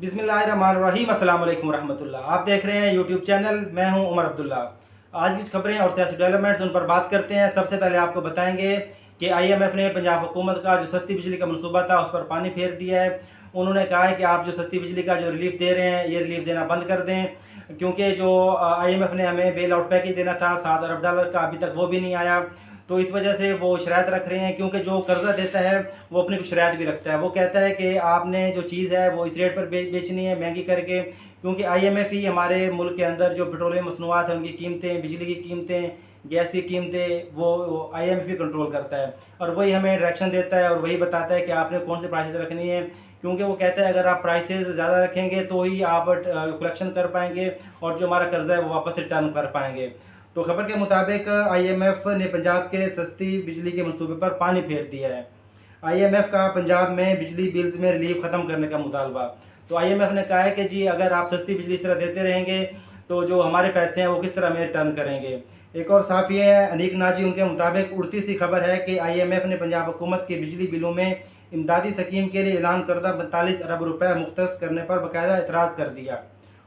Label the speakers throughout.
Speaker 1: बिस्मिल्लाहिर्रहमानिर्रहीम, अस्सलाम वालेकुम रहमतुल्लाह। आप देख रहे हैं यूट्यूब चैनल, मैं हूं उमर अब्दुल्ला। आज की खबरें और सियासी डेवलपमेंट्स उन पर बात करते हैं। सबसे पहले आपको बताएंगे कि IMF ने पंजाब हुकूमत का जो सस्ती बिजली का मनसूबा था उस पर पानी फेर दिया है। उन्होंने कहा है कि आप जो सस्ती बिजली का जो रिलीफ दे रहे हैं, ये रिलीफ देना बंद कर दें, क्योंकि जो IMF ने हमें बेल आउट पैकेज देना था $7 अरब का, अभी तक वो भी नहीं आया। तो इस वजह से वो शराइत रख रहे हैं, क्योंकि जो कर्जा देता है वो अपनी कुछ शराइत भी रखता है। वो कहता है कि आपने जो चीज़ है वो इस रेट पर बेचनी है, महंगी करके, क्योंकि IMF ही हमारे मुल्क के अंदर जो पेट्रोलियम मसनूआत हैं उनकी कीमतें, बिजली की कीमतें, गैस की कीमतें, वो IMF ही कंट्रोल करता है और वही हमें डायरेक्शन देता है और वही बताता है कि आपने कौन सी प्राइसेस रखनी है। क्योंकि वो कहता है अगर आप प्राइसेस ज़्यादा रखेंगे तो ही आप कलेक्शन कर पाएंगे और जो हमारा कर्जा है वो वापस रिटर्न कर पाएंगे। तो खबर के मुताबिक IMF ने पंजाब के सस्ती बिजली के मंसूबे पर पानी फेर दिया है। IMF का पंजाब में बिजली बिल्स में रिलीफ ख़त्म करने का मुतालबा। तो IMF ने कहा है कि जी अगर आप सस्ती बिजली इस तरह देते रहेंगे तो जो हमारे पैसे हैं वो किस तरह हमें रिटर्न करेंगे। एक और साफ़ी है अनीक नाजी, उनके मुताबिक उड़ती सी खबर है कि IMF ने पंजाब हुकूमत के बिजली बिलों में इमदादी स्कीम के लिए ऐलान करदा 42 अरब रुपये मुख्तस करने पर बाकायदा एतराज़ कर दिया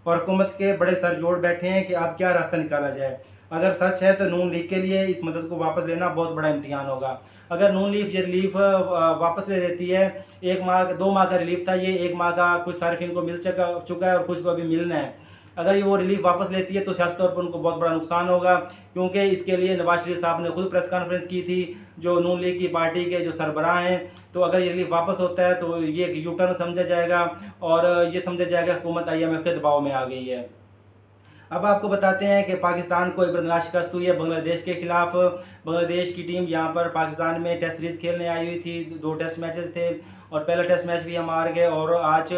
Speaker 1: और हुकूमत के बड़े सर जोड़ बैठे हैं कि अब क्या रास्ता निकाला जाए। अगर सच है तो नून लीग के लिए इस मदद को वापस लेना बहुत बड़ा इम्तिहान होगा। अगर नून लीग ये रिलीफ वापस ले लेती है, 2 माह का रिलीफ था, ये 1 माह का कुछ सार्फिन को मिल चुका है और कुछ को अभी मिलना है। अगर ये वो रिलीफ वापस लेती है तो सियासी तौर पर उनको बहुत बड़ा नुकसान होगा, क्योंकि इसके लिए नवाज शरीफ साहब ने खुद प्रेस कॉन्फ्रेंस की थी, जो नून लीग की पार्टी के जो सरबराह हैं। तो अगर ये रिलीफ वापस होता है तो ये एक यू टर्न समझा जाएगा और ये समझा जाएगा हुकूमत IMF के दबाव में आ गई है। अब आपको बताते हैं कि पाकिस्तान को इबरतनाक शिकस्त हुई है बांग्लादेश के खिलाफ। बांग्लादेश की टीम यहाँ पर पाकिस्तान में टेस्ट सीरीज़ खेलने आई हुई थी। 2 टेस्ट मैचेस थे और पहला टेस्ट मैच भी हम हार गए और आज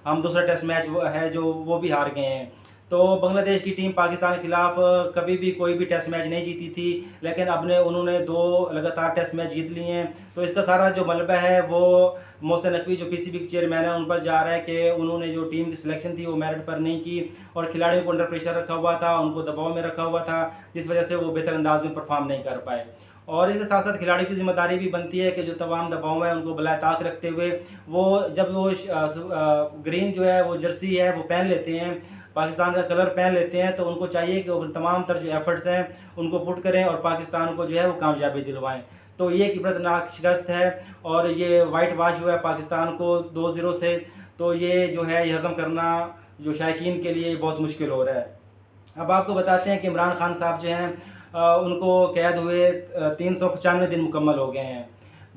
Speaker 1: हम दूसरा टेस्ट मैच है जो वो भी हार गए हैं। तो बांग्लादेश की टीम पाकिस्तान के खिलाफ कभी भी कोई भी टेस्ट मैच नहीं जीती थी, लेकिन उन्होंने 2 लगातार टेस्ट मैच जीत लिए हैं। तो इसका सारा जो मलबा है वो मोहसिन नकवी जो PCB के चेयरमैन है उन पर जा रहा है कि उन्होंने जो टीम की सिलेक्शन थी वो मेरिट पर नहीं की और खिलाड़ियों को अंडर प्रेशर रखा हुआ था, उनको दबाव में रखा हुआ था, जिस वजह से वो बेहतर अंदाज में परफॉर्म नहीं कर पाए। और इसके साथ साथ खिलाड़ियों की जिम्मेदारी भी बनती है कि जो तमाम दबाव है उनको बलाए ताक रखते हुए वो जब वो ग्रीन जो है वो जर्सी है वो पहन लेते हैं, पाकिस्तान का कलर पहन लेते हैं, तो उनको चाहिए कि वो तमाम तर जो एफर्ट्स हैं उनको पुट करें और पाकिस्तान को जो है वो कामयाबी दिलवाएं। तो ये एक इबरतनाक शिकस्त है और ये वाइट वाश हुआ है पाकिस्तान को 2-0 से। तो ये जो है ये हज़म करना जो शायकीन के लिए बहुत मुश्किल हो रहा है। अब आपको बताते हैं कि इमरान खान साहब जो हैं उनको कैद हुए 395 दिन मुकम्मल हो गए हैं।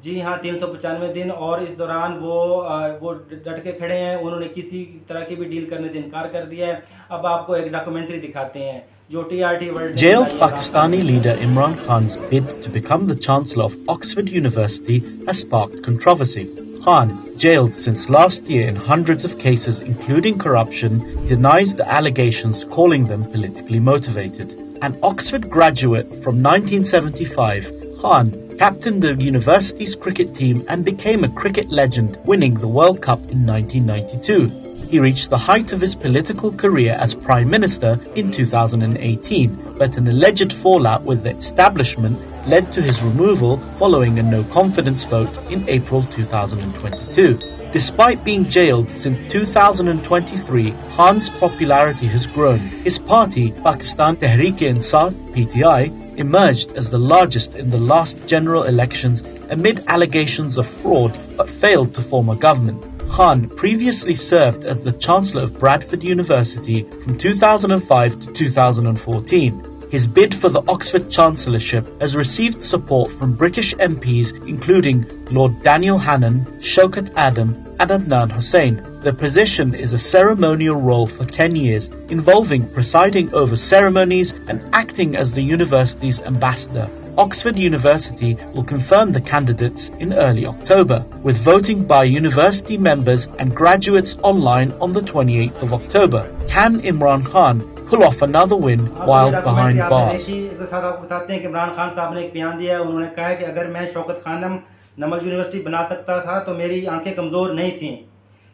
Speaker 1: जी हाँ, 395 दिन, और इस दौरान वो डट के खड़े हैं, उन्होंने किसी तरह की भी डील करने से इनकार कर दिया है। अब आपको एक डॉक्यूमेंट्री दिखाते हैं जो TRT वर्ल्ड ने
Speaker 2: Jailed Pakistani leader Imran Khan's bid to become the Chancellor of Oxford University has sparked controversy. Khan, jailed since last year in hundreds of cases including corruption, denies the allegations, calling them politically motivated. An Oxford graduate from 1975, Khan captained the university's cricket team and became a cricket legend, winning the World Cup in 1992. He reached the height of his political career as Prime Minister in 2018, but an alleged fallout with the establishment led to his removal following a no-confidence vote in April 2022. Despite being jailed since 2023, Khan's popularity has grown. His party, Pakistan Tehreek-e-Insaf (PTI), emerged as the largest in the last general elections amid allegations of fraud but failed to form a government. Khan previously served as the Chancellor of Bradford University from 2005 to 2014. His bid for the Oxford Chancellorship has received support from British MPs including Lord Daniel Hannan, Shaukat Adam and Adnan Hussain. The position is a ceremonial role for 10 years, involving presiding over ceremonies and acting as the university's ambassador. Oxford University will confirm the candidates in early October, with voting by university members and graduates online on the 28th of October. Can Imran Khan pull off another win while behind bars?
Speaker 1: इसके साथ आपको बताते हैं कि इमरान खान साहब ने एक बयान दिया है। उन्होंने कहा है कि अगर मैं शौकत खानम नमल यूनिवर्सिटी बना सकता था तो मेरी आंखें कमज़ोर नहीं थीं,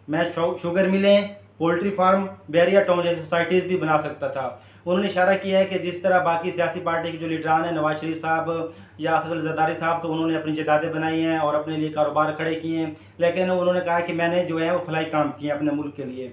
Speaker 1: मैं शुगर मिलें, पोल्ट्री फार्म, बैरिया टाउन जैसी सोसाइटीज़ भी बना सकता था। उन्होंने इशारा किया है कि जिस तरह बाकी सियासी पार्टी के जो लीडरान हैं, नवाज शरीफ साहब या आसिफ अली जरदारी साहब, तो उन्होंने अपनी जायदादें बनाई हैं और अपने लिए कारोबार खड़े किए हैं, लेकिन उन्होंने कहा कि मैंने जो है वो फलाई काम किए हैं अपने मुल्क के लिए।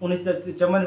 Speaker 1: 1954